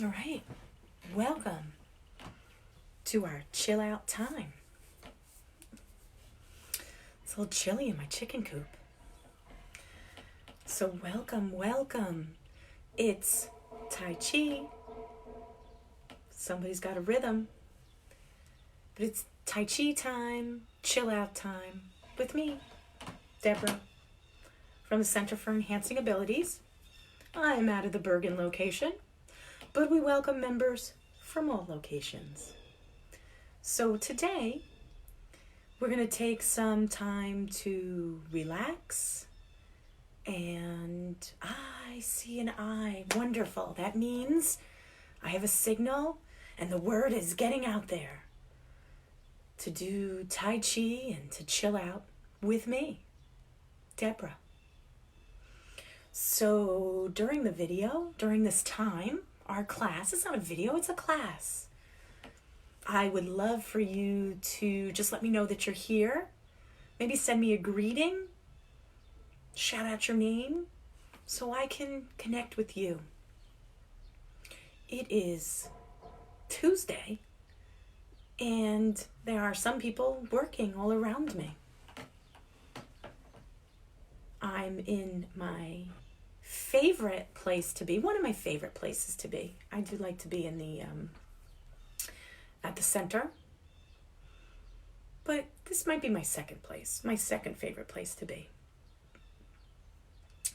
All right, welcome to our chill out time. It's a little chilly in my chicken coop. So welcome. It's Tai Chi. Somebody's got a rhythm. But it's Tai Chi time, chill out time with me, Deborah, from the Center for Enhancing Abilities. I'm out of the Bergen location, but we welcome members from all locations. So today, we're going to take some time to relax. And I see an eye. Wonderful. That means I have a signal and the word is getting out there to do Tai Chi and to chill out with me, Deborah. So during the video, during this time, our class, it's not a video, it's a class. I would love for you to just let me know that you're here. Maybe send me a greeting. Shout out your name so I can connect with you. It is Tuesday, and there are some people working all around me. I'm in my favorite place to be, one of my favorite places to be. I do like to be in the at the center, but this might be my second place, my second favorite place to be,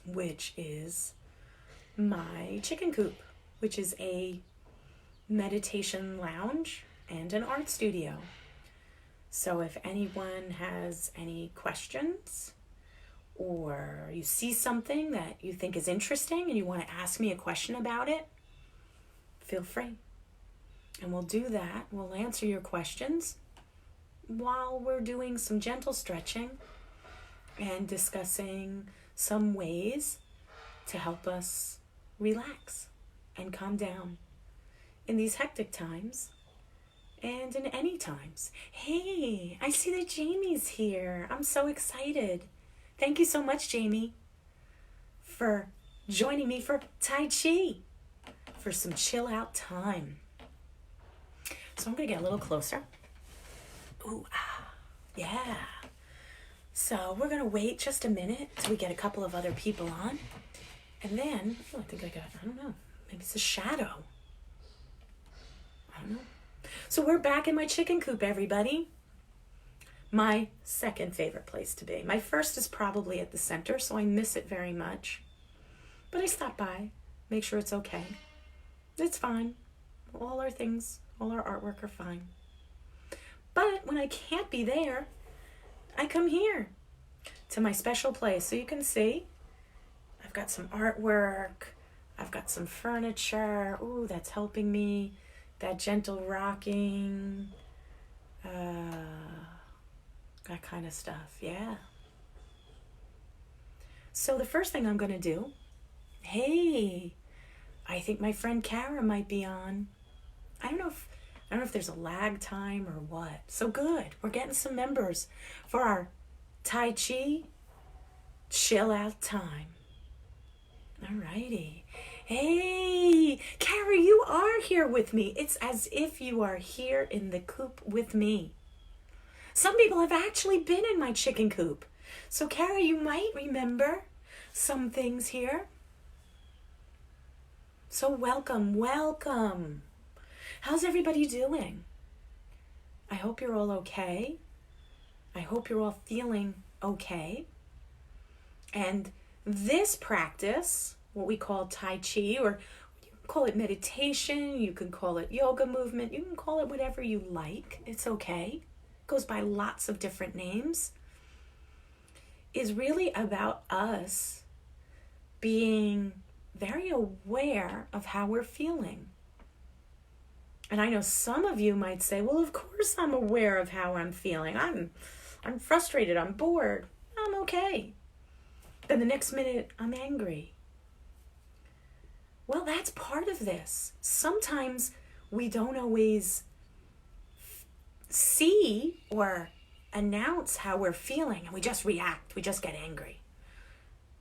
which is my chicken coop, which is a meditation lounge and an art studio. So if anyone has any questions or you see something that you think is interesting and you want to ask me a question about it, feel free. And we'll do that. We'll answer your questions while we're doing some gentle stretching and discussing some ways to help us relax and calm down in these hectic times and in any times. Hey, I see that Jamie's here. I'm so excited. Thank you so much, Jamie, for joining me for Tai Chi, for some chill out time. So I'm going to get a little closer. Ooh, yeah. So we're going to wait just a minute till we get a couple of other people on. And then, I don't know, maybe it's a shadow. I don't know. So we're back in my chicken coop, everybody. My second favorite place to be. My first is probably at the center, so I miss it very much. But I stop by, make sure it's okay. It's fine. All our things, all our artwork are fine. But when I can't be there, I come here to my special place. So you can see, I've got some artwork. I've got some furniture. Ooh, that's helping me. That gentle rocking. That kind of stuff, yeah. So the first thing I'm going to do, hey, I think my friend Kara might be on. I don't know if there's a lag time or what. So good. We're getting some members for our Tai Chi chill out time. Alrighty. Hey, Kara, you are here with me. It's as if you are here in the coop with me. Some people have actually been in my chicken coop. So Kara, you might remember some things here. So welcome. How's everybody doing? I hope you're all okay. I hope you're all feeling okay. And this practice, what we call Tai Chi, or you can call it meditation, you can call it yoga movement, you can call it whatever you like. It's okay. It goes by lots of different names. Is really about us being very aware of how we're feeling. And I know some of you might say, well, of course I'm aware of how I'm feeling. I'm frustrated, I'm bored, I'm okay. Then the next minute, I'm angry. Well, that's part of this. Sometimes we don't always see or announce how we're feeling, and we just react, we just get angry.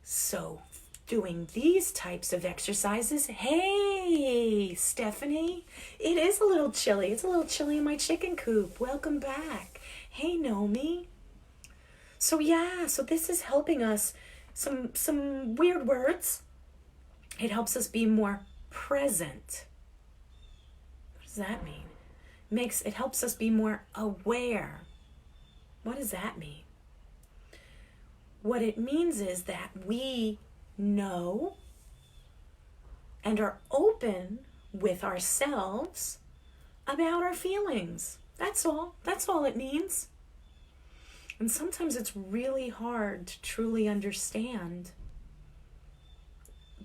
So doing these types of exercises. Hey, Stephanie, it is a little chilly. It's a little chilly in my chicken coop. Welcome back. Hey, Nomi. So this is helping us, some weird words. It helps us be more present. What does that mean? It helps us be more aware. What does that mean? What it means is that we know and are open with ourselves about our feelings. That's all. That's all it means. And sometimes it's really hard to truly understand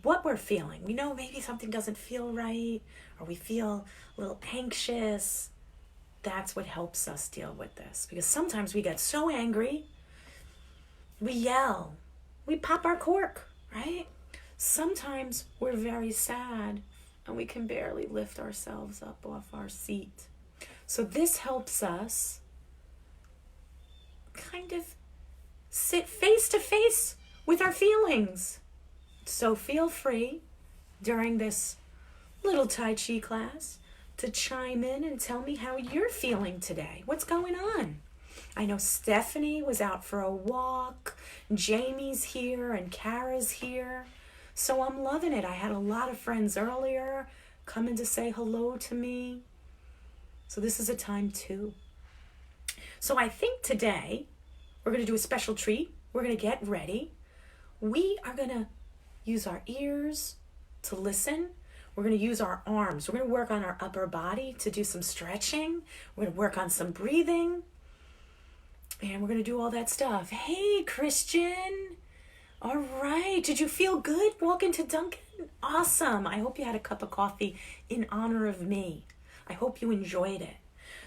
what we're feeling. We know maybe something doesn't feel right, or we feel a little anxious. That's what helps us deal with this. Because sometimes we get so angry, we yell, we pop our cork, right? Sometimes we're very sad and we can barely lift ourselves up off our seat. So this helps us kind of sit face to face with our feelings. So feel free during this little Tai Chi class to chime in and tell me how you're feeling today. What's going on? I know Stephanie was out for a walk, Jamie's here, and Kara's here. So I'm loving it. I had a lot of friends earlier coming to say hello to me. So this is a time too. So I think today we're going to do a special treat. We're going to get ready. We are going to use our ears to listen. We're going to use our arms. We're going to work on our upper body to do some stretching. We're going to work on some breathing. And we're going to do all that stuff. Hey, Christian. All right. Did you feel good walking to Dunkin'? Awesome. I hope you had a cup of coffee in honor of me. I hope you enjoyed it.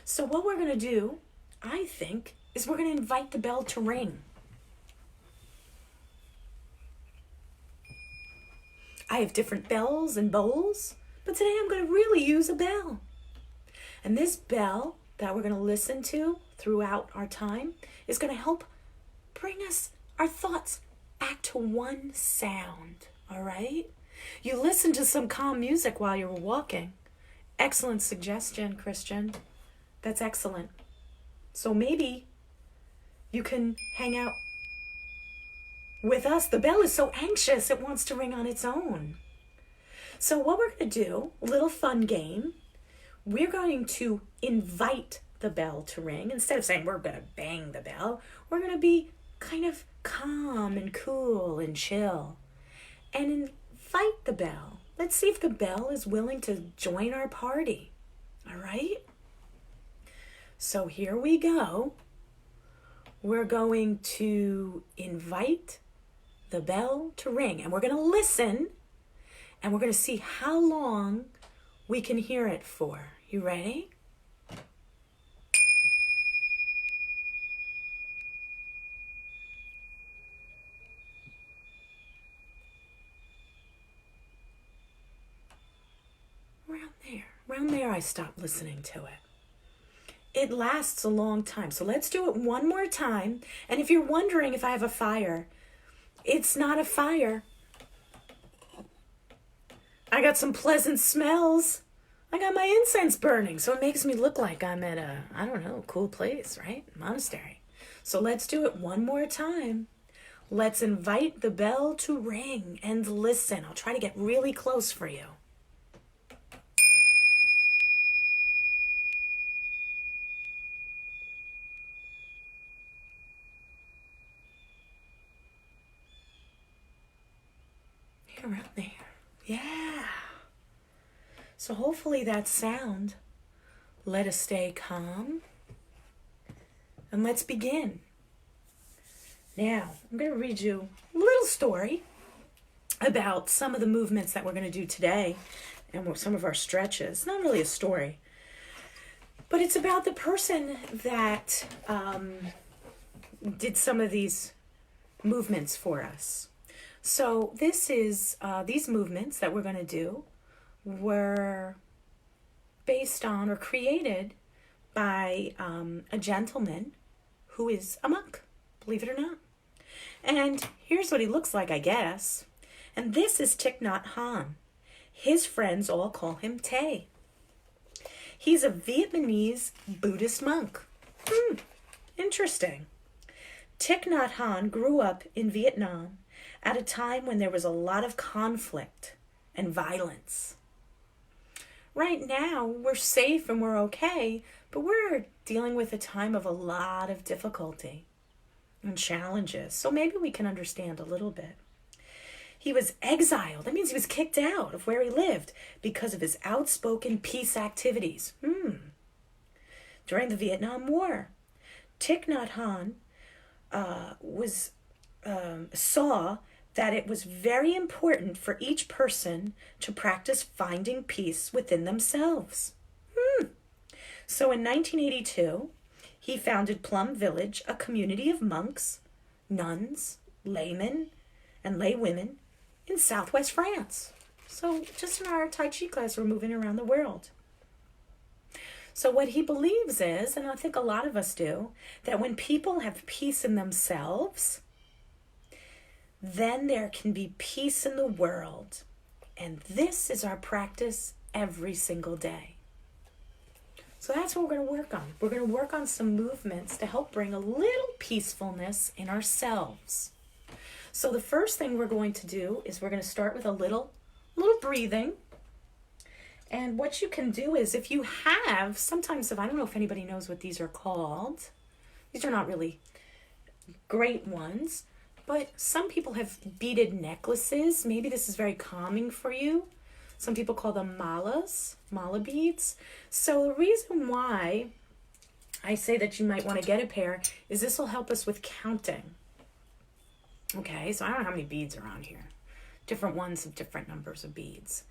So what we're going to do, I think, is we're going to invite the bell to ring. I have different bells and bowls, but today I'm going to really use a bell. And this bell that we're going to listen to throughout our time is going to help bring us our thoughts back to one sound, all right? You listen to some calm music while you're walking. Excellent suggestion, Christian. That's excellent. So maybe you can hang out with us. The bell is so anxious, it wants to ring on its own. So what we're going to do, a little fun game, we're going to invite the bell to ring. Instead of saying we're going to bang the bell, we're going to be kind of calm and cool and chill and invite the bell. Let's see if the bell is willing to join our party. All right? So here we go. We're going to invite the bell to ring, and we're going to listen, and we're going to see how long we can hear it for. You ready? Around there I stopped listening to it. It lasts a long time. So let's do it one more time. And if you're wondering if I have a fire, it's not a fire. I got some pleasant smells. I got my incense burning, so it makes me look like I'm at a, I don't know, cool place, right? Monastery. So let's do it one more time. Let's invite the bell to ring and listen. I'll try to get really close for you. Around there. Yeah. So hopefully that sound let us stay calm. And let's begin. Now, I'm going to read you a little story about some of the movements that we're going to do today and some of our stretches. Not really a story, but it's about the person that did some of these movements for us. So this is, these movements that we're going to do were based on or created by a gentleman who is a monk, believe it or not. And here's what he looks like, I guess. And this is Thich Nhat Hanh. His friends all call him Tay. He's a Vietnamese Buddhist monk. Interesting. Thich Nhat Hanh grew up in Vietnam at a time when there was a lot of conflict and violence. Right now, we're safe and we're okay, but we're dealing with a time of a lot of difficulty and challenges, so maybe we can understand a little bit. He was exiled. That means he was kicked out of where he lived because of his outspoken peace activities. During the Vietnam War, Thich Nhat Hanh saw that it was very important for each person to practice finding peace within themselves. So in 1982, he founded Plum Village, a community of monks, nuns, laymen, and laywomen in southwest France. So just in our Tai Chi class, we're moving around the world. So what he believes is, and I think a lot of us do, that when people have peace in themselves, then there can be peace in the world. And this is our practice every single day. So that's what we're going to work on. We're going to work on some movements to help bring a little peacefulness in ourselves. So the first thing we're going to do is we're going to start with a little breathing. And what you can do is, if you have, sometimes, I don't know if anybody knows what these are called. These are not really great ones, but some people have beaded necklaces. Maybe this is very calming for you. Some people call them mala beads. So the reason why I say that you might want to get a pair is this will help us with counting. Okay, so I don't know how many beads are on here. Different ones have different numbers of beads.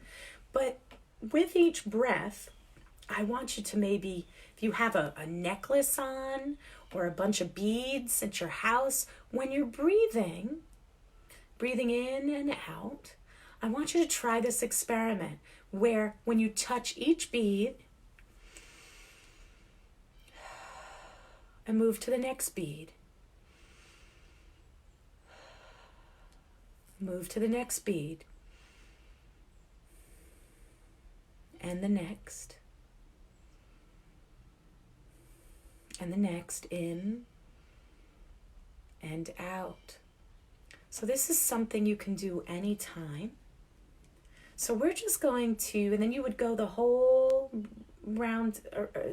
But with each breath, I want you to maybe, if you have a necklace on or a bunch of beads at your house, when you're breathing in and out, I want you to try this experiment where when you touch each bead and move to the next bead, move to the next bead, and the next, and the next, in and out. So this is something you can do anytime. So we're just going to, and then you would go the whole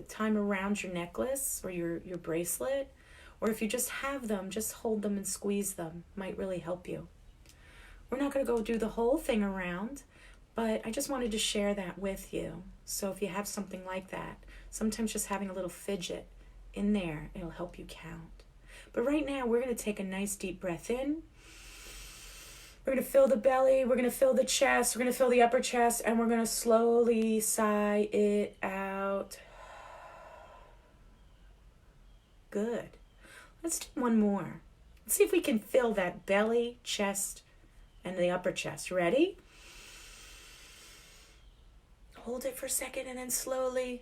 time around your necklace or your bracelet, or if you just have them, just hold them and squeeze them. Might really help you. We're not going to go do the whole thing around, but I just wanted to share that with you. So if you have something like that, sometimes just having a little fidget in there, it'll help you count. But right now, we're going to take a nice deep breath in. We're going to fill the belly, we're going to fill the chest, we're going to fill the upper chest, and we're going to slowly sigh it out. Good. Let's do one more. Let's see if we can fill that belly, chest, and the upper chest. Ready? Hold it for a second and then slowly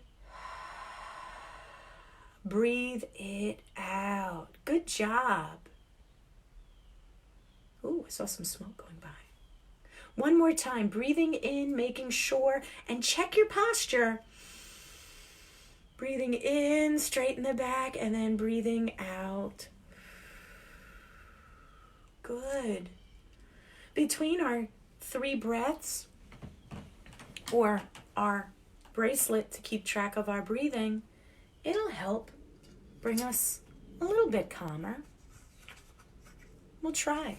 breathe it out. Good job. Ooh, I saw some smoke going by. One more time, breathing in, making sure, and check your posture. Breathing in, straighten the back, and then breathing out. Good. Between our 3 breaths, or our bracelet to keep track of our breathing, it'll help bring us a little bit calmer. We'll try.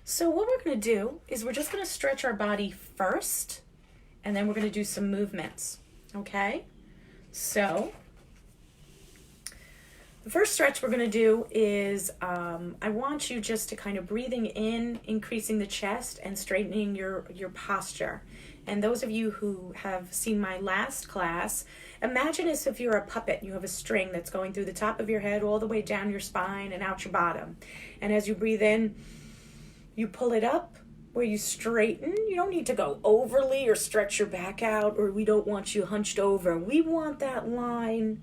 So what we're going to do is we're just going to stretch our body first, and then we're going to do some movements, okay? So the first stretch we're going to do is I want you just to kind of breathing in, increasing the chest, and straightening your posture. And those of you who have seen my last class, imagine as if you're a puppet. You have a string that's going through the top of your head all the way down your spine and out your bottom. And as you breathe in, you pull it up where you straighten. You don't need to go overly or stretch your back out, or we don't want you hunched over. We want that line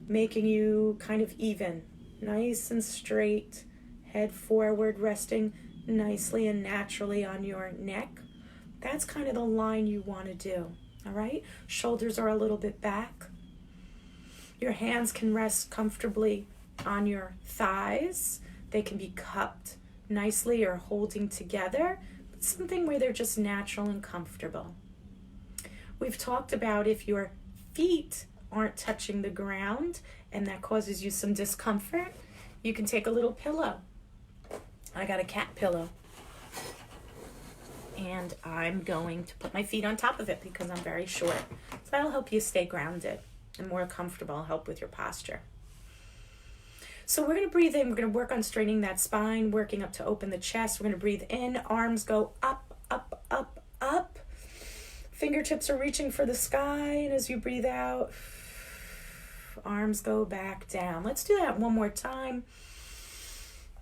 making you kind of even, nice and straight, head forward, resting nicely and naturally on your neck. That's kind of the line you want to do, all right? Shoulders are a little bit back. Your hands can rest comfortably on your thighs. They can be cupped nicely or holding together, but something where they're just natural and comfortable. We've talked about if your feet aren't touching the ground and that causes you some discomfort, you can take a little pillow. I got a cat pillow. And I'm going to put my feet on top of it because I'm very short. So that'll help you stay grounded and more comfortable, help with your posture. So we're going to breathe in. We're going to work on straightening that spine, working up to open the chest. We're going to breathe in. Arms go up, up, up, up. Fingertips are reaching for the sky. And as you breathe out, arms go back down. Let's do that one more time.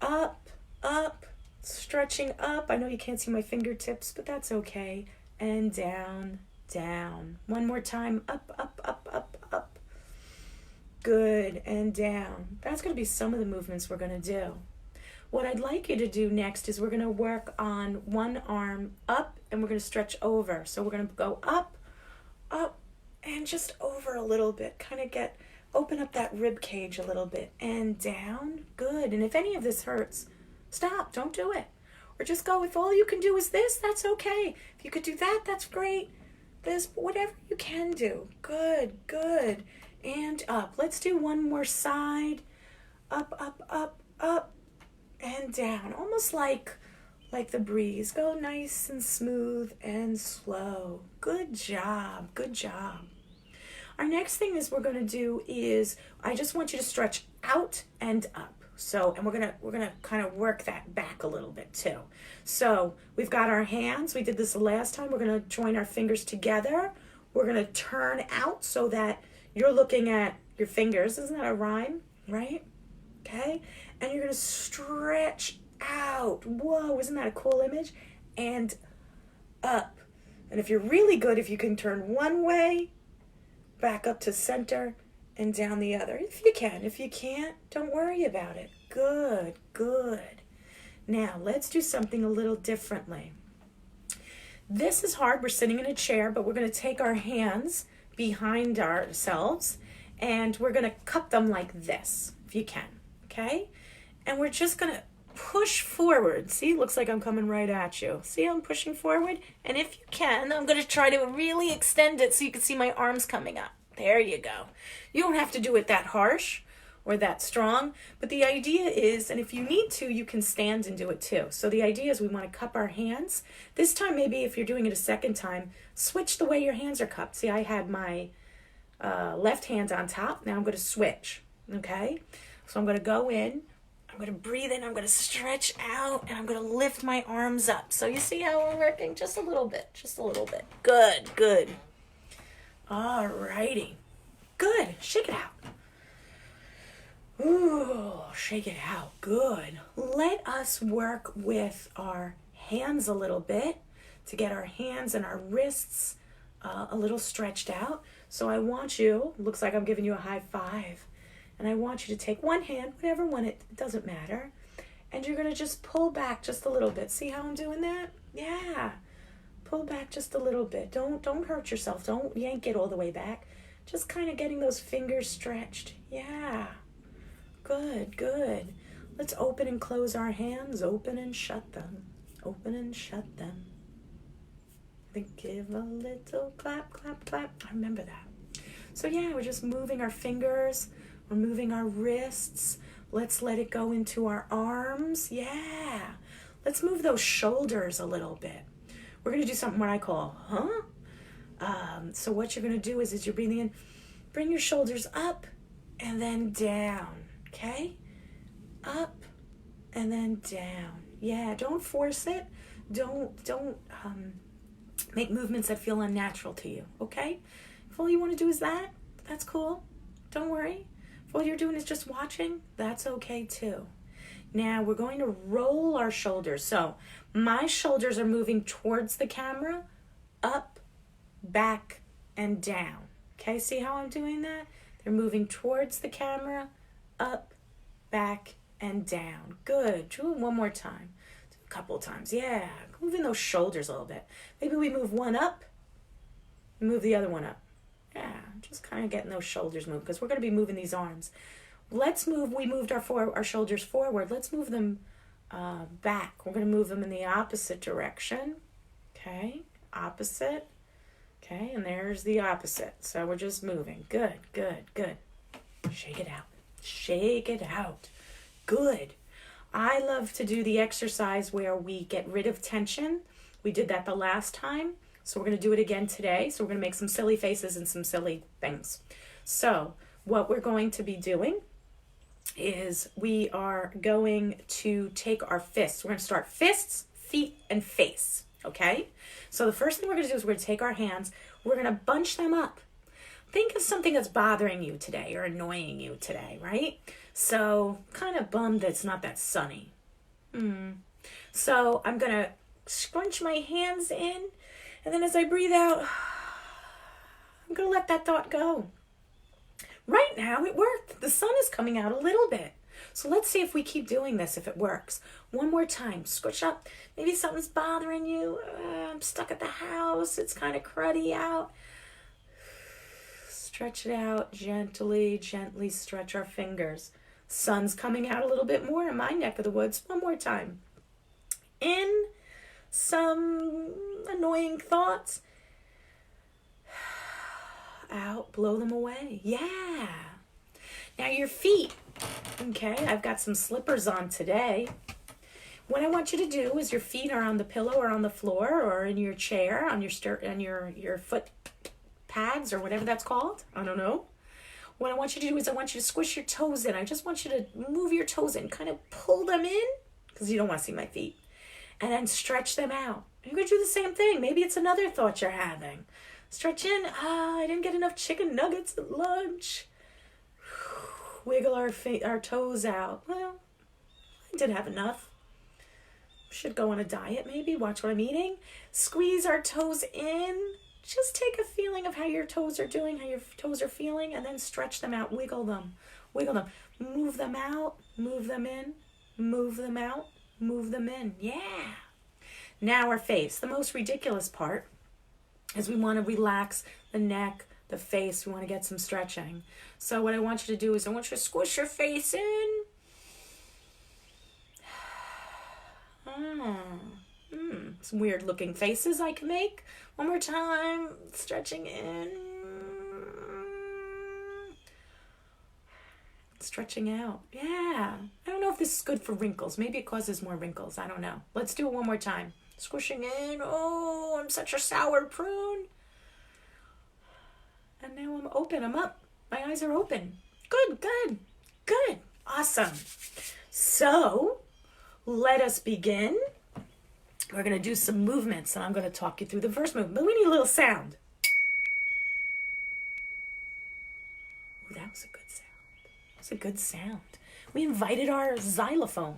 Up, up, stretching up. I know you can't see my fingertips, but that's okay. And down, down. One more time. Up, up, up, up, up. Good. And down. That's going to be some of the movements we're going to do. What I'd like you to do next is we're going to work on one arm up and we're going to stretch over. So we're going to go up, up, and just over a little bit. Kind of open up that rib cage a little bit and down. Good. And if any of this hurts, stop. Don't do it. Or just go, if all you can do is this, that's okay. If you could do that, that's great. This, whatever you can do. Good, good. And up. Let's do one more side. Up, up, up, up, and down. Almost like the breeze. Go nice and smooth and slow. Good job. Good job. Our next thing is we're going to do is I just want you to stretch out and up. So, and we're gonna kind of work that back a little bit too. So we've got our hands. We did this the last time. We're gonna join our fingers together. We're gonna turn out so that you're looking at your fingers. Isn't that a rhyme? Right? Okay. And you're gonna stretch out. Whoa! Isn't that a cool image? And up. And if you're really good, if you can turn one way, back up to center, and down the other, if you can. If you can't, don't worry about it. Good, good. Now, let's do something a little differently. This is hard. We're sitting in a chair, but we're going to take our hands behind ourselves, and we're going to cup them like this, if you can, okay? And we're just going to push forward. See, it looks like I'm coming right at you. See, I'm pushing forward, and if you can, I'm going to try to really extend it so you can see my arms coming up. There you go. You don't have to do it that harsh or that strong, but the idea is, and if you need to, you can stand and do it too. So the idea is we want to cup our hands. This time, maybe if you're doing it a second time, switch the way your hands are cupped. See, I had my left hand on top. Now I'm going to switch, okay? So I'm going to go in. I'm going to breathe in. I'm going to stretch out, and I'm going to lift my arms up. So you see how we're working? Just a little bit. Just a little bit. Good, good. All righty. Good. Shake it out. Ooh, shake it out. Good. Let us work with our hands a little bit to get our hands and our wrists a little stretched out. So I want you, looks like I'm giving you a high five, and I want you to take one hand, whatever one, it doesn't matter, and you're going to just pull back just a little bit. See how I'm doing that? Yeah. Pull back just a little bit. Don't hurt yourself. Don't yank it all the way back. Just kind of getting those fingers stretched. Yeah. Good, good. Let's open and close our hands. Open and shut them. Open and shut them. Then give a little clap, clap, clap. I remember that. So yeah, we're just moving our fingers. We're moving our wrists. Let's let it go into our arms. Yeah. Let's move those shoulders a little bit. We're going to do something what I call, so what you're going to do is as you're breathing in, bring your shoulders up and then down, okay? Up and then down. Yeah, don't force it. Don't make movements that feel unnatural to you, okay? If all you want to do is that, that's cool. Don't worry. If all you're doing is just watching, that's okay too. Now we're going to roll our shoulders. So my shoulders are moving towards the camera, up, back, and down. Okay, see how I'm doing that? They're moving towards the camera, up, back, and down. Good. Do it one more time. A couple times. Yeah. Moving those shoulders a little bit. Maybe we move one up, move the other one up. Yeah, just kind of getting those shoulders moved because we're going to be moving these arms. Let's move. We moved our shoulders forward. Let's move them back. We're going to move them in the opposite direction. Okay, opposite. Okay, and there's the opposite. So we're just moving. Good, good, good. Shake it out. Shake it out. Good. I love to do the exercise where we get rid of tension. We did that the last time. So we're going to do it again today. So we're going to make some silly faces and some silly things. So what we're going to be doing is we are going to take our fists. We're going to start fists, feet, and face. Okay? So the first thing we're going to do is we're going to take our hands. We're going to bunch them up. Think of something that's bothering you today or annoying you today, right? So kind of bummed that it's not that sunny. So I'm going to scrunch my hands in. And then as I breathe out, I'm going to let that thought go. Right now, it worked. The sun is coming out a little bit. So let's see if we keep doing this, if it works. One more time. Squish up. Maybe something's bothering you. I'm stuck at the house. It's kind of cruddy out. Stretch it out gently, gently stretch our fingers. Sun's coming out a little bit more in my neck of the woods. One more time. In some annoying thoughts. Out, blow them away. Yeah. Now your feet. Okay, I've got some slippers on today. What I want you to do is your feet are on the pillow or on the floor or in your chair, on your foot pads or whatever that's called. I don't know. What I want you to do is I want you to squish your toes in. I just want you to move your toes in, kind of pull them in because you don't want to see my feet. And then stretch them out. You're going to do the same thing. Maybe it's another thought you're having. Stretch in. I didn't get enough chicken nuggets at lunch. Wiggle our toes out. Well, I did have enough. Should go on a diet maybe. Watch what I'm eating. Squeeze our toes in. Just take a feeling of how your toes are doing, how your toes are feeling, and then stretch them out. Wiggle them. Wiggle them. Move them out. Move them in. Move them out. Move them in. Yeah. Now our face. The most ridiculous part is we want to relax the neck, the face. We want to get some stretching. So what I want you to do is I want you to squish your face in. Some weird looking faces I can make. One more time. Stretching in. Stretching out. Yeah. I don't know if this is good for wrinkles. Maybe it causes more wrinkles. I don't know. Let's do it one more time. Squishing in. Oh, I'm such a sour prune. And now I'm open. I'm up. My eyes are open. Good, good, good. Awesome. So, let us begin. We're going to do some movements, and I'm going to talk you through the first movement. But we need a little sound. Oh, that was a good sound. That was a good sound. We invited our xylophone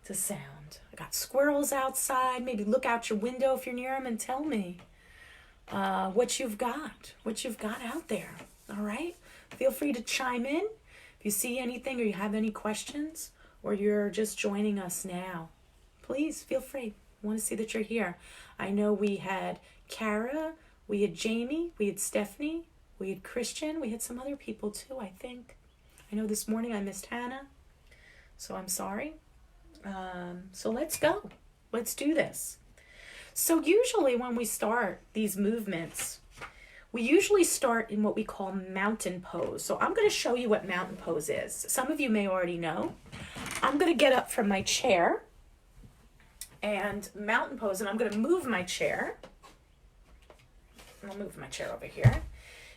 to sound. I got squirrels outside. Maybe look out your window if you're near them and tell me what you've got out there. All right? Feel free to chime in if you see anything or you have any questions or you're just joining us now. Please feel free. I want to see that you're here. I know we had Kara, we had Jamie, we had Stephanie, we had Christian, we had some other people too, I think. I know this morning I missed Hannah, so I'm sorry. So let's go. Let's do this. So usually when we start these movements, we usually start in what we call mountain pose. So I'm going to show you what mountain pose is. Some of you may already know. I'm going to get up from my chair and mountain pose, and I'm going to move my chair. I'll move my chair over here.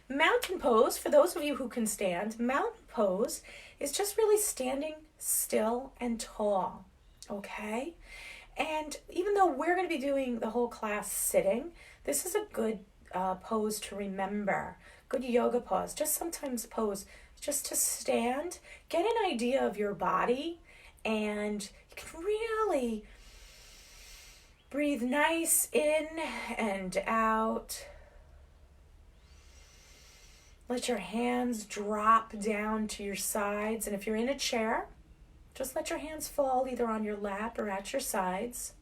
Mountain pose, for those of you who can stand, mountain pose is just really standing still and tall, okay? And even though we're going to be doing the whole class sitting, this is a good pose to remember. Good yoga pose. Just sometimes pose just to stand, get an idea of your body, and you can really breathe nice in and out. Let your hands drop down to your sides. And if you're in a chair, Just let your hands fall either on your lap or at your sides.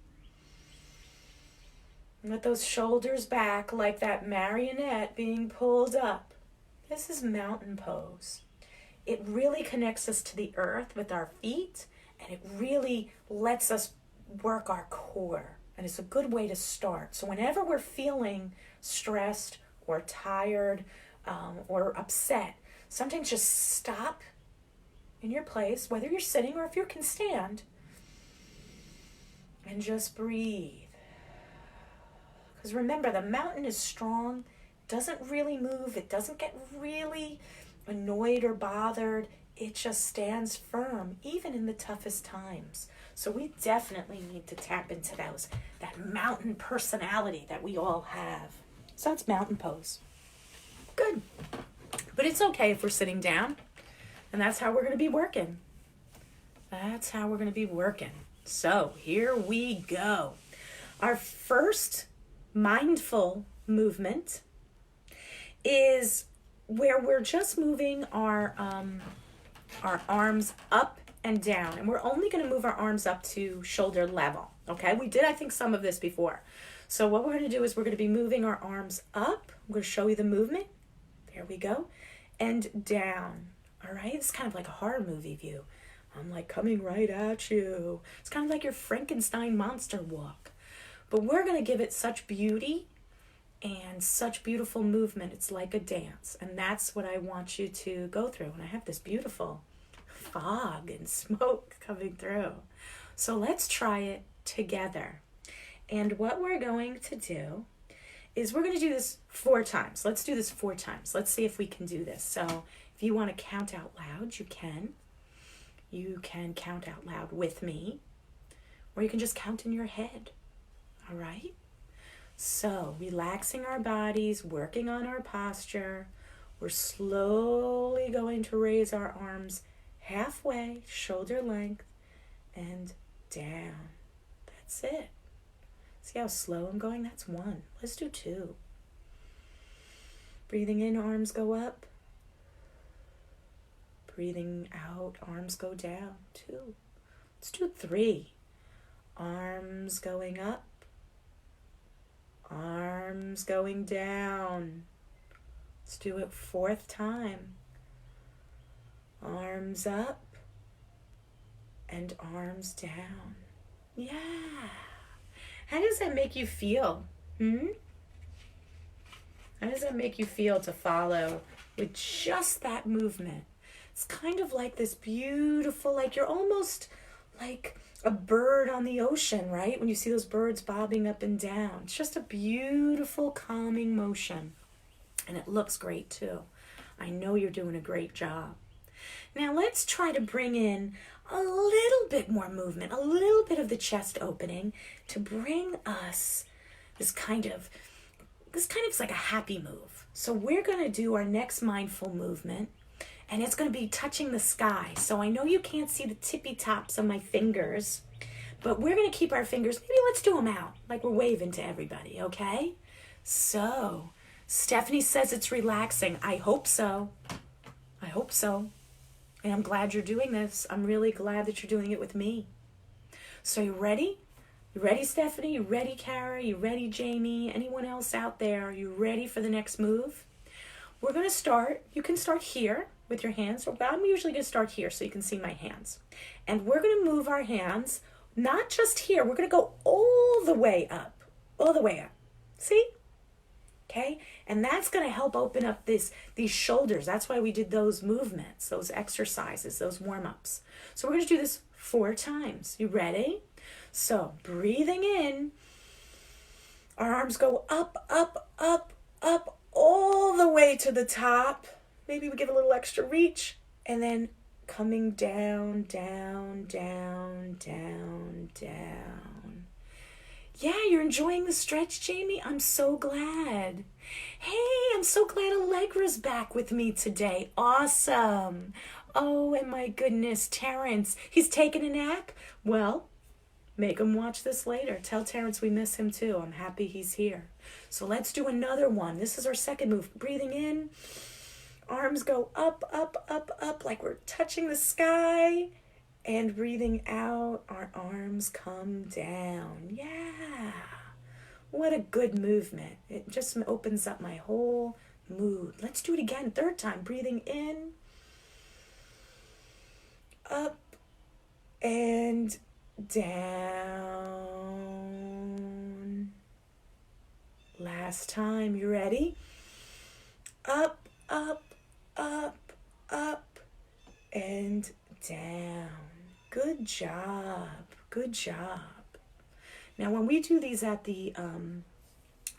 Let those shoulders back like that marionette being pulled up. This is mountain pose. It really connects us to the earth with our feet, and it really lets us work our core. And it's a good way to start. So whenever we're feeling stressed or tired or upset, sometimes just stop in your place, whether you're sitting or if you can stand, and just breathe. Because remember, the mountain is strong, doesn't really move, it doesn't get really annoyed or bothered. It just stands firm, even in the toughest times. So we definitely need to tap into that mountain personality that we all have. So that's mountain pose. Good. But it's okay if we're sitting down. And that's how we're going to be working. That's how we're going to be working. So here we go. Our first mindful movement is where we're just moving our arms up and down. And we're only going to move our arms up to shoulder level. Okay? We did, I think, some of this before. So what we're going to do is we're going to be moving our arms up. I'm going to show you the movement. There we go. And down. All right? It's kind of like a horror movie view. I'm like coming right at you. It's kind of like your Frankenstein monster walk. But we're going to give it such beauty and such beautiful movement. It's like a dance. And that's what I want you to go through. And I have this beautiful fog and smoke coming through. So let's try it together. And what we're going to do is we're going to do this 4 times. Let's do this 4 times. Let's see if we can do this. So if you want to count out loud, you can. You can count out loud with me. Or you can just count in your head. All right? So, relaxing our bodies, working on our posture. We're slowly going to raise our arms halfway, shoulder length, and down. That's it. See how slow I'm going? That's 1. Let's do 2. Breathing in, arms go up. Breathing out, arms go down. 2. Let's do 3. Arms going up. Arms going down. Let's do it 4th time. Arms up and arms down. Yeah. How does that make you feel? How does that make you feel to follow with just that movement? It's kind of like this beautiful, like you're almost like a bird on the ocean, right? When you see those birds bobbing up and down. It's just a beautiful, calming motion. And it looks great too. I know you're doing a great job. Now let's try to bring in a little bit more movement, a little bit of the chest opening to bring us this kind of like a happy move. So we're going to do our next mindful movement. And it's going to be touching the sky. So I know you can't see the tippy tops of my fingers, but we're going to keep our fingers, maybe let's do them out, like we're waving to everybody, okay? So, Stephanie says it's relaxing. I hope so. I hope so. And I'm glad you're doing this. I'm really glad that you're doing it with me. So you ready? You ready, Stephanie? You ready, Kara? You ready, Jamie? Anyone else out there? Are you ready for the next move? We're going to start. You can start here with your hands. But I'm usually going to start here so you can see my hands. And we're going to move our hands, not just here. We're going to go all the way up. All the way up. See? Okay? And that's going to help open up these shoulders. That's why we did those movements, those exercises, those warm-ups. So we're going to do this 4 times. You ready? So breathing in. Our arms go up, up, up, up, all the way to the top. Maybe we give a little extra reach. And then coming down, down, down, down, down. Yeah, you're enjoying the stretch, Jamie? I'm so glad. Hey, I'm so glad Allegra's back with me today. Awesome. Oh, and my goodness, Terrence, he's taking a nap? Well, make him watch this later. Tell Terrence we miss him too. I'm happy he's here. So let's do another one. This is our second move. Breathing in. Arms go up, up, up, up, like we're touching the sky. And breathing out, our arms come down. Yeah. What a good movement. It just opens up my whole mood. Let's do it again. Third time. Breathing in, up, and down. Last time. You ready? Up, up, up, up, and down. Good job. Good job. Now, when we do these at the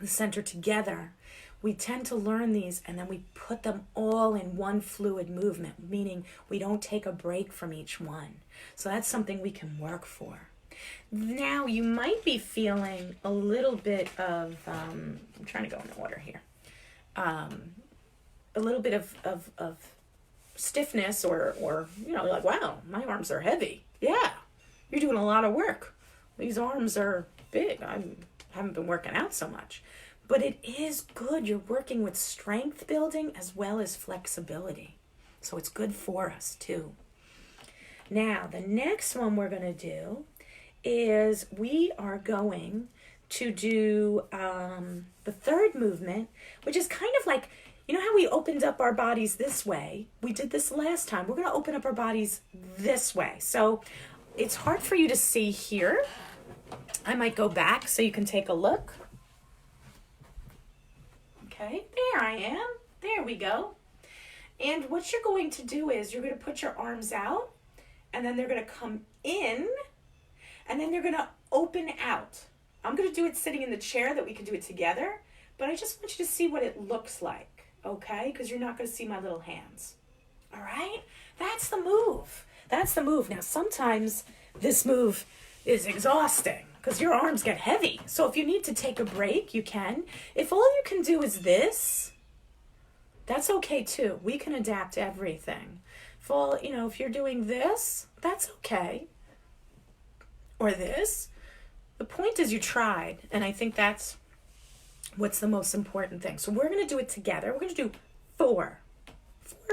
center together, we tend to learn these and then we put them all in one fluid movement, meaning we don't take a break from each one. So that's something we can work for. Now, you might be feeling a little bit of, I'm trying to go in order here, a little bit of stiffness or like, wow, my arms are heavy. Yeah, you're doing a lot of work. These arms are big. I haven't been working out so much. But it is good. You're working with strength building as well as flexibility. So it's good for us too. Now, the next one we're going to do is we are going to do the third movement, which is kind of like, you know how we opened up our bodies this way? We did this last time. We're going to open up our bodies this way. So it's hard for you to see here. I might go back so you can take a look. Okay, there I am. There we go. And what you're going to do is you're going to put your arms out, and then they're going to come in, and then they're going to open out. I'm going to do it sitting in the chair that we can do it together, but I just want you to see what it looks like, okay? Because you're not going to see my little hands. All right? That's the move. That's the move. Now, sometimes this move is exhausting because your arms get heavy. So if you need to take a break, you can. If all you can do is this, that's okay too. We can adapt everything. If you're doing this, that's okay. Or this. The point is you tried, and I think that's what's the most important thing. So we're going to do it together. We're going to do four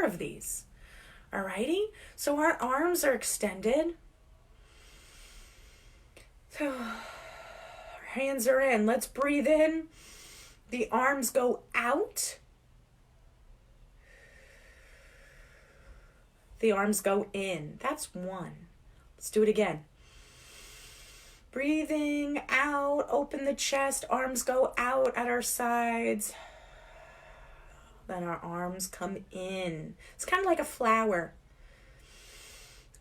of these. Alrighty? So our arms are extended. So our hands are in. Let's breathe in. The arms go out. The arms go in. That's one. Let's do it again. Breathing out, open the chest, arms go out at our sides. Then our arms come in. It's kind of like a flower.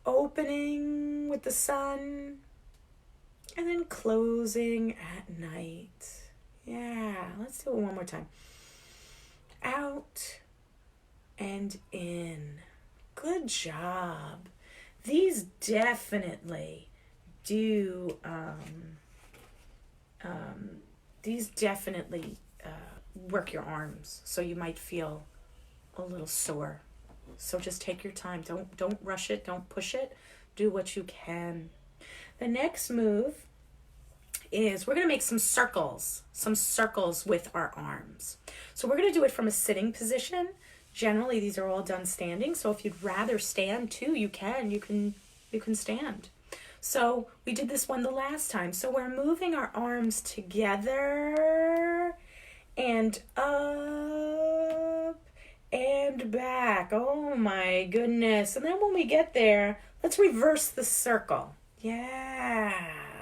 Opening with the sun, and then closing at night. Yeah, let's do it one more time. Out and in. Good job. These definitely do work your arms, so you might feel a little sore. So just take your time. Don't rush it. Don't push it. Do what you can. The next move is we're going to make some circles with our arms. So we're going to do it from a sitting position. Generally, these are all done standing. So if you'd rather stand too, you can stand. So we did this one the last time. So we're moving our arms together and up and back. Oh my goodness. And then when we get there, let's reverse the circle. Yeah.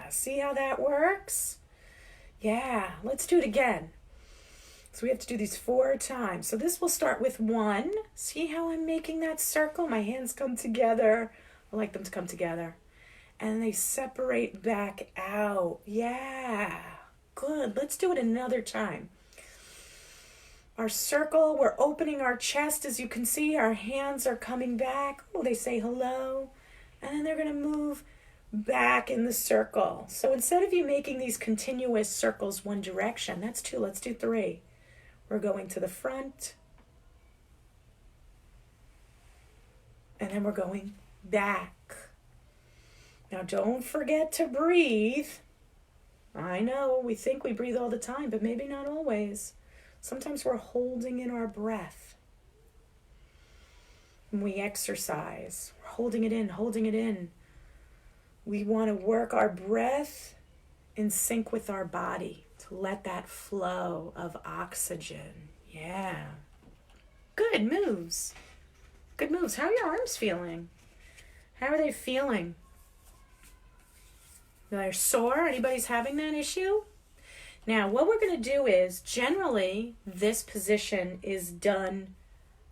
See how that works? Yeah. Let's do it again. So we have to do these 4 times. So this will start with 1. See how I'm making that circle? My hands come together. I like them to come together. And they separate back out. Yeah. Good. Let's do it another time. Our circle, we're opening our chest. As you can see, our hands are coming back. Oh, they say hello. And then they're going to move back in the circle. So instead of you making these continuous circles one direction, that's 2. Let's do 3. We're going to the front. And then we're going back. Now don't forget to breathe. I know, we think we breathe all the time, but maybe not always. Sometimes we're holding in our breath. When we exercise, we're holding it in, holding it in. We want to work our breath in sync with our body to let that flow of oxygen. Yeah. Good moves. Good moves. How are your arms feeling? How are they feeling? They're sore? Anybody's having that issue? Now, what we're going to do is, generally, this position is done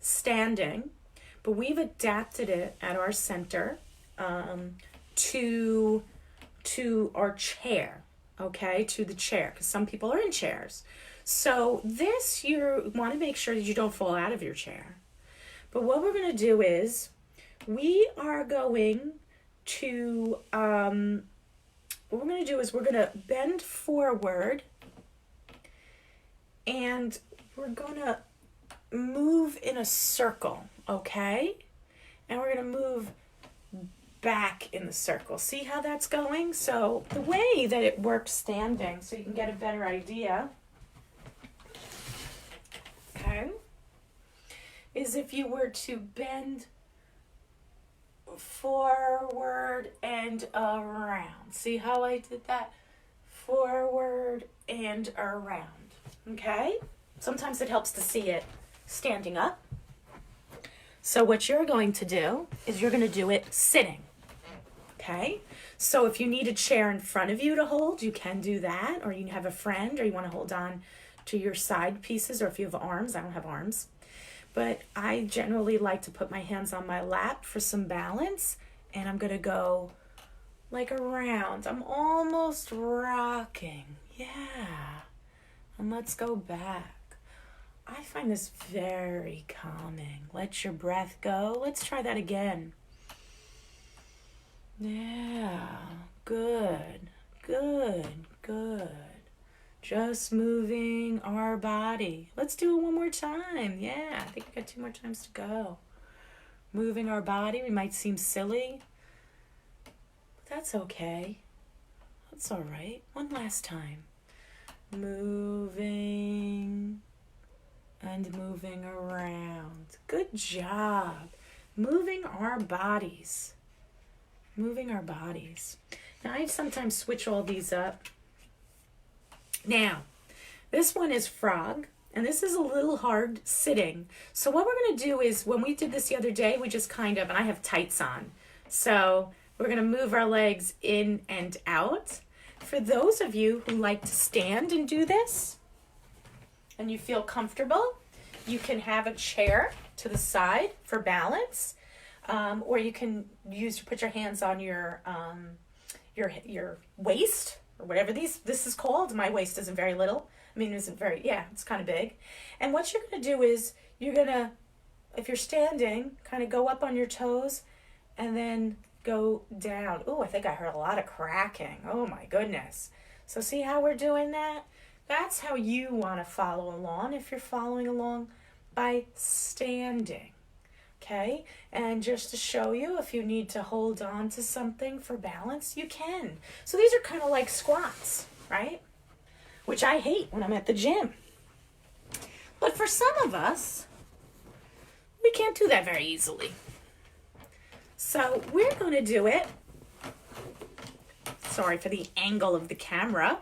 standing, but we've adapted it at our center to our chair, okay, to the chair, because some people are in chairs. So this, you want to make sure that you don't fall out of your chair. But what we're going to do is, we are going to, what we're going to do is we're going to bend forward, and we're going to move in a circle, okay? And we're going to move back in the circle. See how that's going? So the way that it works standing, so you can get a better idea, okay, is if you were to bend forward and around. See how I did that? Forward and around. Okay? Sometimes it helps to see it standing up. So what you're going to do is you're going to do it sitting. Okay? So if you need a chair in front of you to hold, you can do that. Or you have a friend, or you want to hold on to your side pieces, or if you have arms. I don't have arms. But I generally like to put my hands on my lap for some balance. And I'm going to go like around. I'm almost rocking. Yeah. And let's go back. I find this very calming. Let your breath go. Let's try that again. Yeah. Good. Good. Good. Just moving our body. Let's do it one more time. Yeah, I think we got 2 more times to go. Moving our body. We might seem silly, but that's okay. That's all right. One last time. Moving and moving around. Good job. Moving our bodies. Moving our bodies. Now, I sometimes switch all these up. Now, this one is frog, and this is a little hard sitting. So what we're going to do is, when we did this the other day, we just kind of, and I have tights on. So we're going to move our legs in and out. For those of you who like to stand and do this, and you feel comfortable, you can have a chair to the side for balance, or you can put your hands on your waist, or whatever this is called. My waist isn't very little. I mean, it's kind of big. And what you're going to do is, you're going to, if you're standing, kind of go up on your toes, and then go down. Oh, I think I heard a lot of cracking. Oh my goodness. So see how we're doing that? That's how you want to follow along, if you're following along by standing. Okay? And just to show you, if you need to hold on to something for balance, you can. So these are kind of like squats, right? Which I hate when I'm at the gym. But for some of us, we can't do that very easily. So we're going to do it. Sorry for the angle of the camera.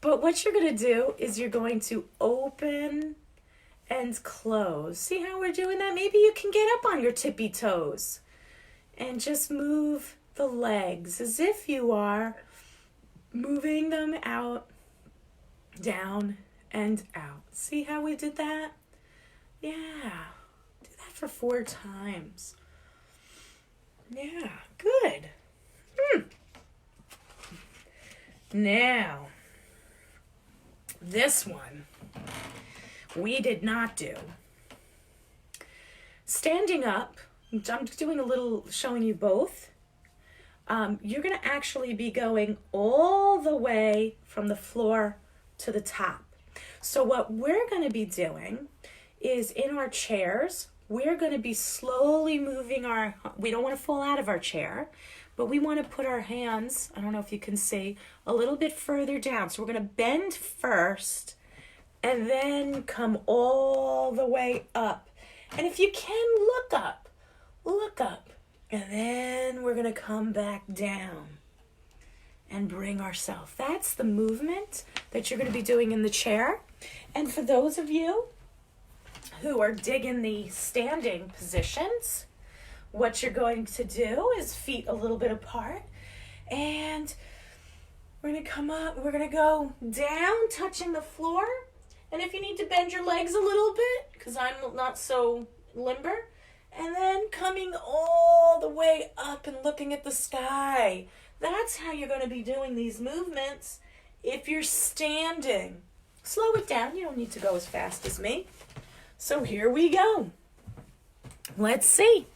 But what you're going to do is you're going to open and close. See how we're doing that? Maybe you can get up on your tippy toes and just move the legs as if you are moving them out, down, and out. See how we did that? Yeah. Do that for 4 times. Yeah, good. Now, this one we did not do. Standing up, I'm doing a little showing you both. You're going to actually be going all the way from the floor to the top. So what we're going to be doing is, in our chairs, we're going to be slowly moving we don't want to fall out of our chair, but we want to put our hands, I don't know if you can see, a little bit further down. So we're going to bend first and then come all the way up. And if you can, look up. And then we're going to come back down and bring ourselves. That's the movement that you're going to be doing in the chair. And for those of you who are digging the standing positions, what you're going to do is feet a little bit apart, and we're going to come up, we're going to go down, touching the floor. And if you need to bend your legs a little bit, because I'm not so limber, and then coming all the way up and looking at the sky. That's how you're going to be doing these movements if you're standing. Slow it down. You don't need to go as fast as me. So here we go. Let's see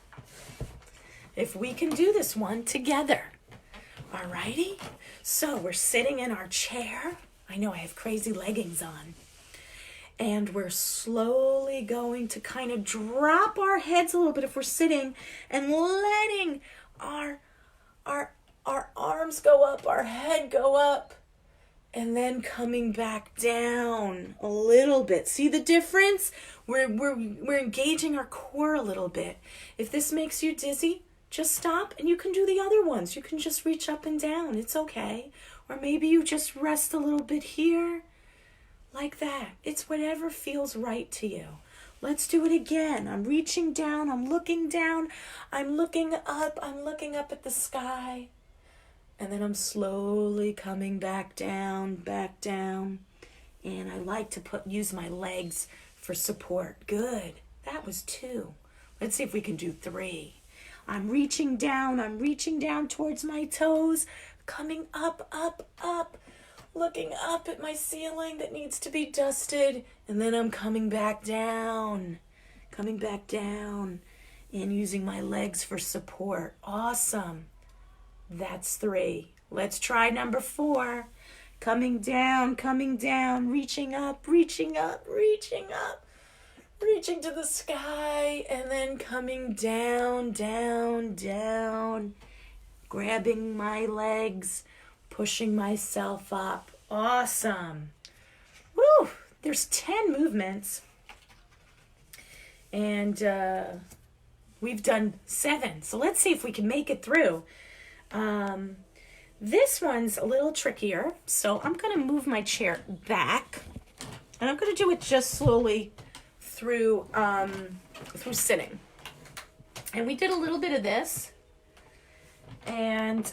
if we can do this one together. Alrighty? So we're sitting in our chair. I know I have crazy leggings on. And we're slowly going to kind of drop our heads a little bit if we're sitting, and letting our arms go up, our head go up, and then coming back down a little bit. See the difference? We're engaging our core a little bit. If this makes you dizzy, just stop, and you can do the other ones. You can just reach up and down. It's okay. Or maybe you just rest a little bit here. Like that. It's whatever feels right to you. Let's do it again. I'm reaching down. I'm looking down. I'm looking up. I'm looking up at the sky. And then I'm slowly coming back down. And I like to use my legs for support. Good. That was 2. Let's see if we can do 3. I'm reaching down. I'm reaching down towards my toes. Coming up, up, up. Looking up at my ceiling that needs to be dusted, and then I'm coming back down, and using my legs for support. Awesome. That's 3. Let's try number 4. Coming down, reaching up, reaching to the sky, and then coming down, grabbing my legs, pushing myself up. Awesome. Woo! There's 10 movements. And we've done 7. So let's see if we can make it through. This one's a little trickier. So I'm going to move my chair back. And I'm going to do it just slowly through sitting. And we did a little bit of this. And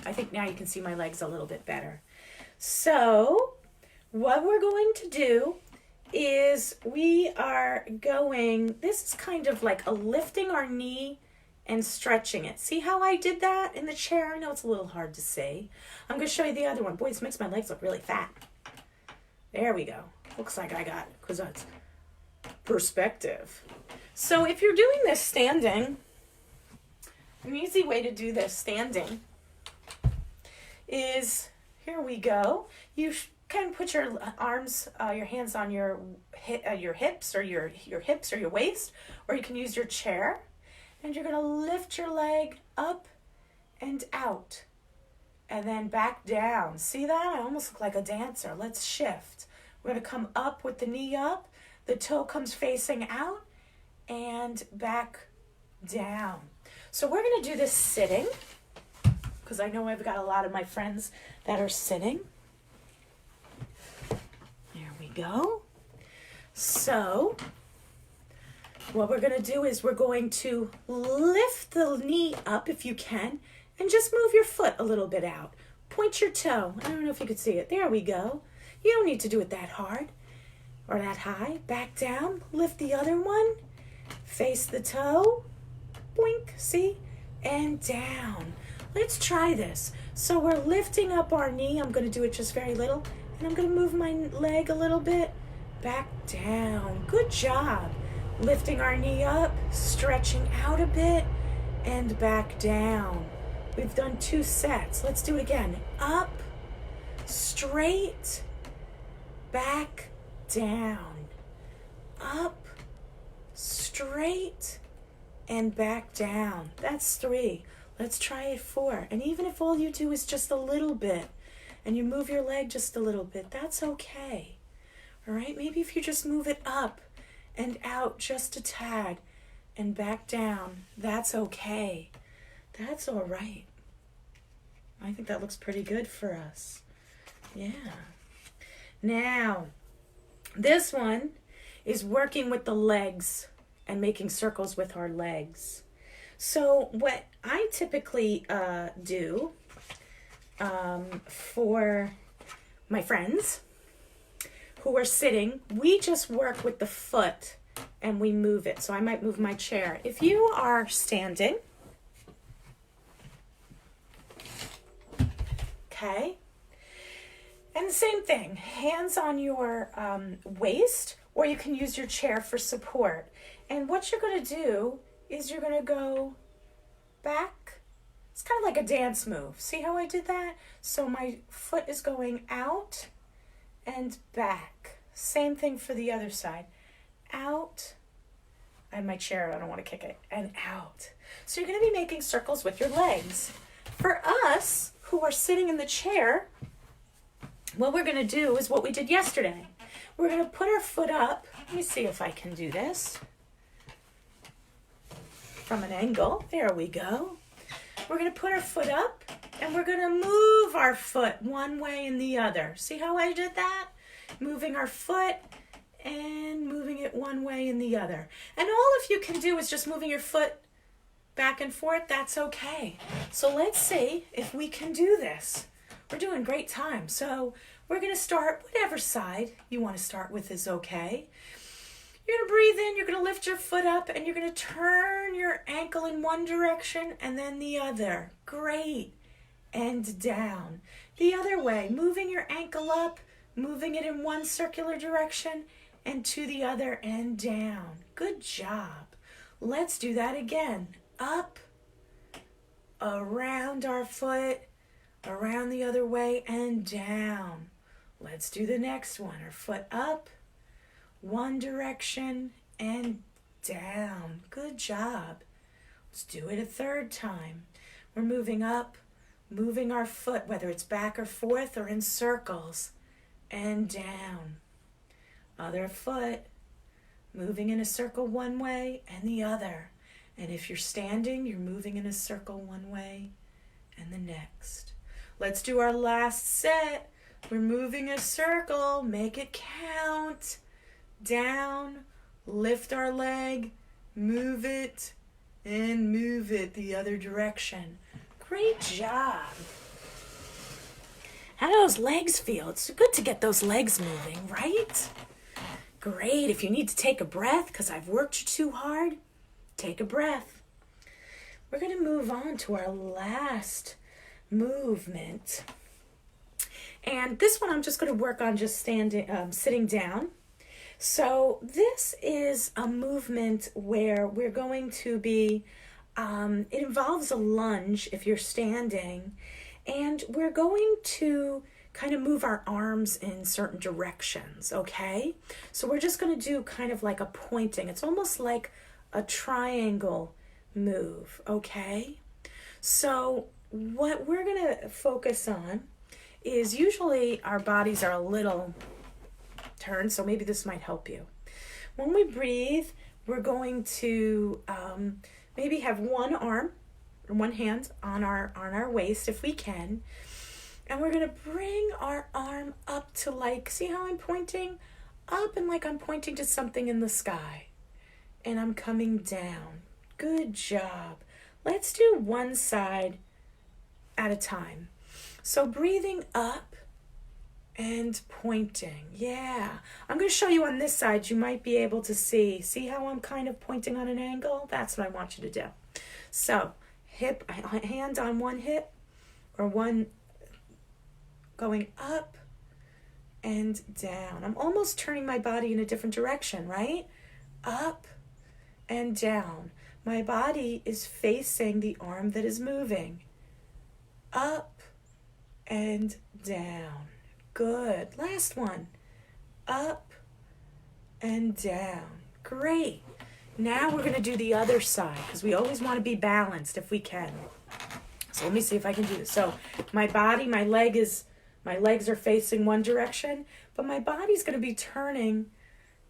I think now you can see my legs a little bit better. So what we're going to do is this is kind of like a lifting our knee and stretching it. See how I did that in the chair? I know it's a little hard to see. I'm going to show you the other one. Boy, this makes my legs look really fat. There we go. Looks like I got it, because that's perspective. So if you're doing this standing, an easy way to do this standing is, here we go. You can put your arms, your hands on your hips or your hips or your waist, or you can use your chair, and you're going to lift your leg up and out, and then back down. See that? I almost look like a dancer. Let's shift. We're going to come up with the knee up, the toe comes facing out, and back down. So we're going to do this sitting, because I know I've got a lot of my friends that are sitting. There we go. So what we're going to do is we're going to lift the knee up if you can, and just move your foot a little bit out. Point your toe. I don't know if you could see it. There we go. You don't need to do it that hard or that high. Back down. Lift the other one. Face the toe. Boink. See? And down. Let's try this. So we're lifting up our knee. I'm going to do it just very little. And I'm going to move my leg a little bit. Back down. Good job. Lifting our knee up. Stretching out a bit. And back down. We've done 2 sets. Let's do it again. Up. Straight. Back. Down. Up. Straight. And back down. That's 3. Let's try it 4. And even if all you do is just a little bit, and you move your leg just a little bit, that's okay. All right? Maybe if you just move it up and out just a tad, and back down. That's okay. That's all right. I think that looks pretty good for us. Yeah. Now, this one is working with the legs and making circles with our legs. So what I typically do for my friends who are sitting, we just work with the foot and we move it. So I might move my chair. If you are standing, okay, and the same thing, hands on your waist, or you can use your chair for support. And what you're going to do is you're going to go back. It's kind of like a dance move. See how I did that? So my foot is going out and back. Same thing for the other side. Out. I have my chair, I don't want to kick it. And out. So you're going to be making circles with your legs. For us who are sitting in the chair, what we're going to do is what we did yesterday. We're going to put our foot up. Let me see if I can do this from an angle. There we go. We're going to put our foot up and we're going to move our foot one way and the other. See how I did that? Moving our foot and moving it one way and the other. And all of you can do is just moving your foot back and forth. That's okay. So let's see if we can do this. We're doing great time. So we're going to start whatever side you want to start with is okay. You're going to breathe in, you're going to lift your foot up, and you're going to turn your ankle in one direction and then the other. Great. And down. The other way, moving your ankle up, moving it in one circular direction and to the other and down. Good job. Let's do that again. Up, around our foot, around the other way and down. Let's do the next one. Our foot up, one direction and down. Good job. Let's do it a third time. We're moving up, moving our foot, whether it's back or forth or in circles, and down. Other foot, moving in a circle one way and the other. And if you're standing, you're moving in a circle one way and the next. Let's do our last set. We're moving a circle. Make it count. Down, lift our leg, move it, and move it the other direction. Great job. How do those legs feel? It's good to get those legs moving, right? Great. If you need to take a breath because I've worked you too hard, take a breath. We're going to move on to our last movement. And this one I'm just going to work on just sitting down. So this is a movement where we're going to be, it involves a lunge if you're standing, and we're going to kind of move our arms in certain directions, okay? So we're just going to do kind of like a pointing. It's almost like a triangle move, okay? So what we're going to focus on is usually our bodies are a little turned, so maybe this might help you. When we breathe, we're going to maybe have one arm or one hand on our waist if we can, and we're going to bring our arm up to, like, see how I'm pointing up, and like I'm pointing to something in the sky, and I'm coming down. Good job. Let's do one side at a time. So breathing up and pointing. Yeah. I'm going to show you on this side. You might be able to see. See how I'm kind of pointing on an angle? That's what I want you to do. So hand on one hip, or one going up and down. I'm almost turning my body in a different direction, right? Up and down. My body is facing the arm that is moving. Up and down. Good. Last one. Up and down. Great. Now we're going to do the other side, because we always want to be balanced if we can. So let me see if I can do this. So my body, my legs are facing one direction, but my body's going to be turning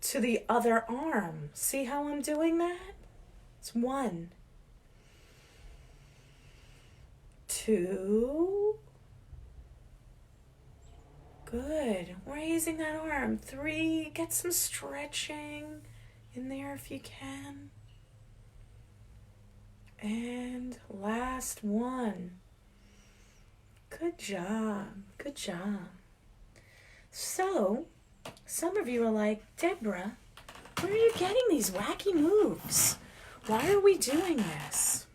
to the other arm. See how I'm doing that? It's 1, 2. Good. Raising that arm. 3. Get some stretching in there if you can. And last 1. Good job. Good job. So, some of you are like, Deborah, where are you getting these wacky moves? Why are we doing this?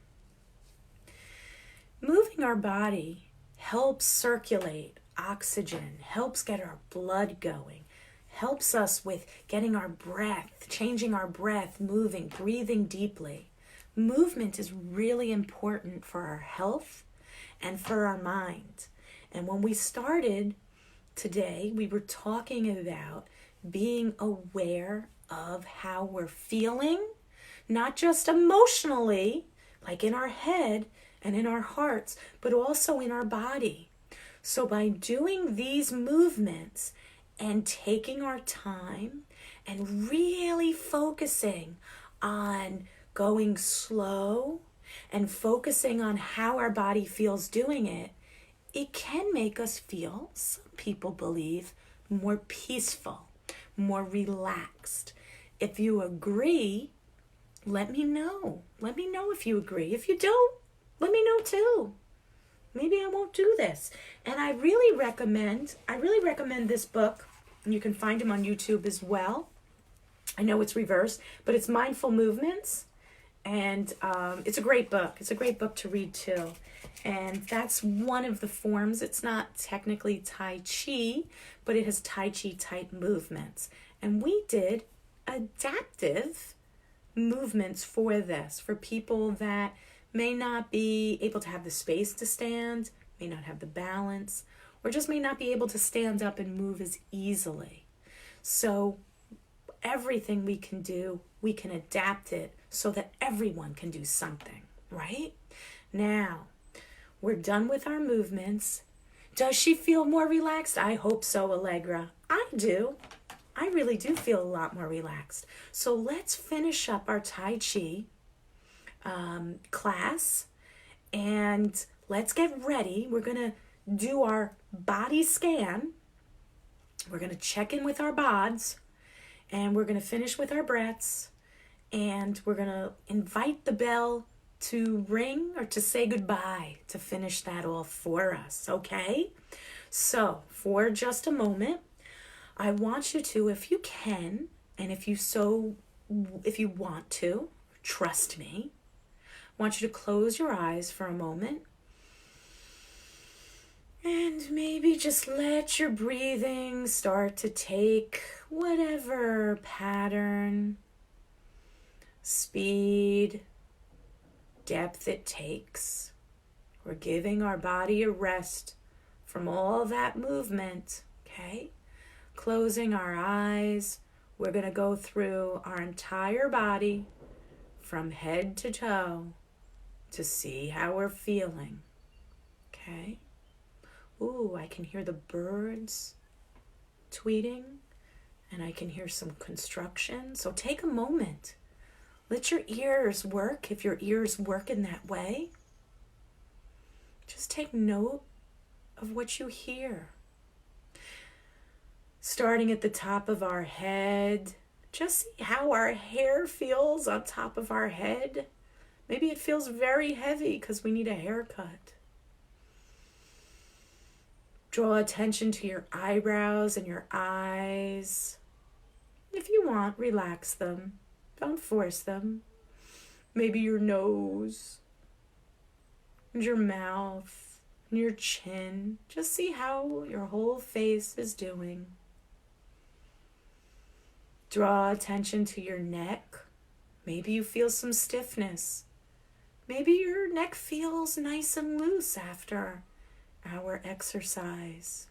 Moving our body helps circulate oxygen, helps get our blood going, helps us with getting our breath, changing our breath, moving, breathing deeply. Movement is really important for our health and for our mind. And when we started today, we were talking about being aware of how we're feeling, not just emotionally, like in our head and in our hearts, but also in our body. So by doing these movements and taking our time and really focusing on going slow and focusing on how our body feels doing it, it can make us feel, some people believe, more peaceful, more relaxed. If you agree, let me know. Let me know if you agree. If you don't, let me know too. Maybe I won't do this. And I really recommend this book. And you can find him on YouTube as well. I know it's reversed, but it's Mindful Movements. And it's a great book. It's a great book to read too. And that's one of the forms. It's not technically Tai Chi, but it has Tai Chi type movements. And we did adaptive movements for this, for people that may not be able to have the space to stand, may not have the balance, or just may not be able to stand up and move as easily. So everything we can do, we can adapt it so that everyone can do something, right? Now, we're done with our movements. Does she feel more relaxed? I hope so, Allegra. I do. I really do feel a lot more relaxed. So let's finish up our Tai Chi class and let's get ready. We're going to do our body scan. We're going to check in with our bods and we're going to finish with our breaths and we're going to invite the bell to ring or to say goodbye to finish that all for us, okay? So for just a moment, I want you to, if you can, and if you want to, trust me, I want you to close your eyes for a moment and maybe just let your breathing start to take whatever pattern, speed, depth it takes. We're giving our body a rest from all that movement, okay? Closing our eyes, we're going to go through our entire body from head to toe to see how we're feeling, okay? Ooh, I can hear the birds tweeting and I can hear some construction. So take a moment. Let your ears work if your ears work in that way. Just take note of what you hear. Starting at the top of our head, just see how our hair feels on top of our head. Maybe it feels very heavy because we need a haircut. Draw attention to your eyebrows and your eyes. If you want, relax them. Don't force them. Maybe your nose and your mouth and your chin. Just see how your whole face is doing. Draw attention to your neck. Maybe you feel some stiffness. Maybe your neck feels nice and loose after our exercise.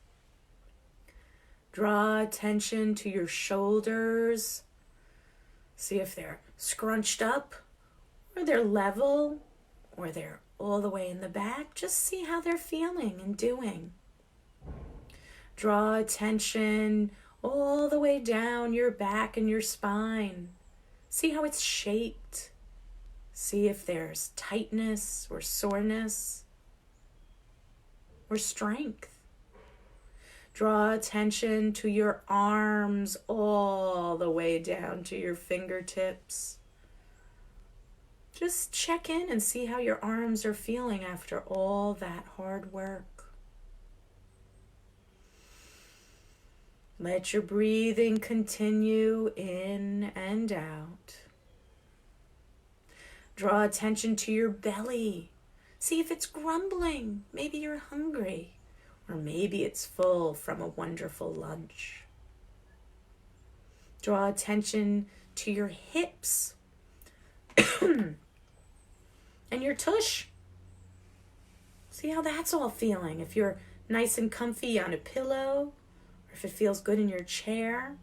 Draw attention to your shoulders. See if they're scrunched up, or they're level, or they're all the way in the back. Just see how they're feeling and doing. Draw attention all the way down your back and your spine. See how it's shaped. See if there's tightness or soreness or strength. Draw attention to your arms all the way down to your fingertips. Just check in and see how your arms are feeling after all that hard work. Let your breathing continue in and out. Draw attention to your belly. See if it's grumbling. Maybe you're hungry, or maybe it's full from a wonderful lunch. Draw attention to your hips and your tush. See how that's all feeling. If you're nice and comfy on a pillow, or if it feels good in your chair.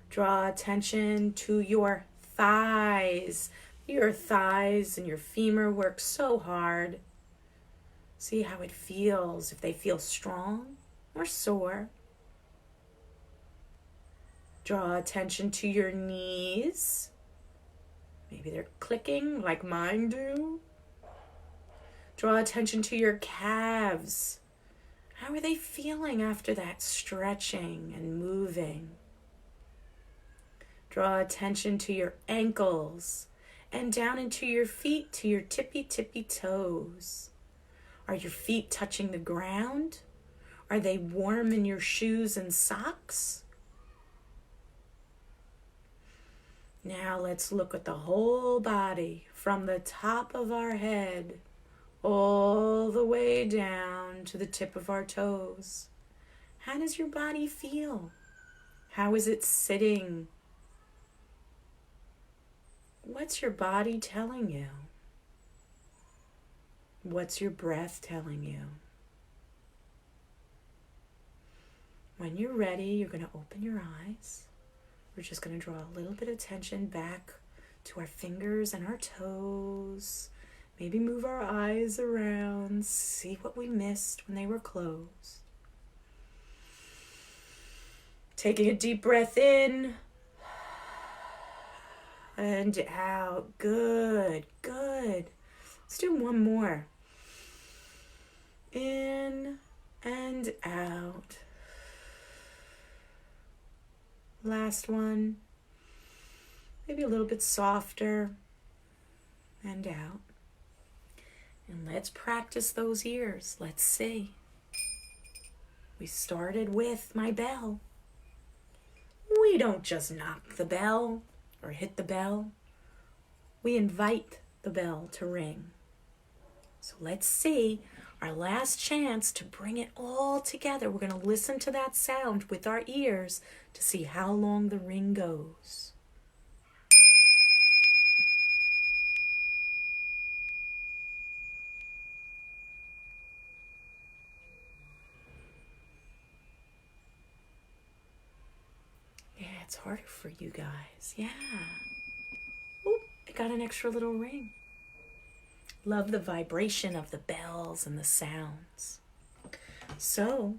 Draw attention to your thighs. Your thighs and your femur work so hard. See how it feels, if they feel strong or sore. Draw attention to your knees. Maybe they're clicking like mine do. Draw attention to your calves. How are they feeling after that stretching and moving? Draw attention to your ankles and down into your feet to your tippy toes. Are your feet touching the ground? Are they warm in your shoes and socks? Now let's look at the whole body from the top of our head all the way down to the tip of our toes. How does your body feel? How is it sitting? What's your body telling you? What's your breath telling you? When you're ready, you're going to open your eyes. We're just going to draw a little bit of tension back to our fingers and our toes. Maybe move our eyes around, see what we missed when they were closed. Taking a deep breath in and out. Good, good. Let's do one more. In and out. Last one. Maybe a little bit softer. And out. And let's practice those ears. Let's see. We started with my bell. We don't just knock the bell or hit the bell. We invite the bell to ring. So let's see our last chance to bring it all together. We're going to listen to that sound with our ears to see how long the ring goes. Yeah, it's harder for you guys. Yeah. Oop, I got an extra little ring. Love the vibration of the bells and the sounds. So,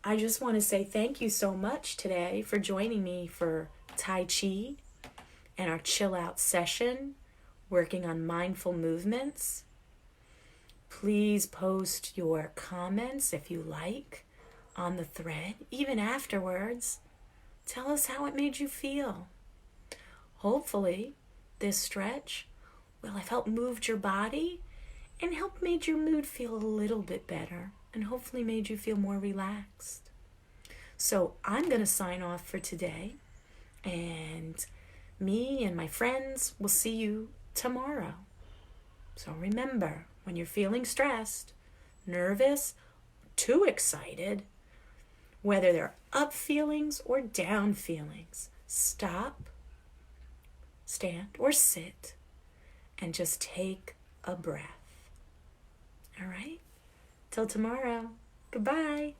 I just want to say thank you so much today for joining me for Tai Chi and our chill out session, working on mindful movements. Please post your comments if you like on the thread, even afterwards. Tell us how it made you feel. Hopefully, this stretch will have helped moved your body and helped made your mood feel a little bit better and hopefully made you feel more relaxed. So I'm going to sign off for today, and me and my friends will see you tomorrow. So remember, when you're feeling stressed, nervous, too excited, whether they're up feelings or down feelings, stop, stand, or sit, and just take a breath. All right? Till tomorrow. Goodbye.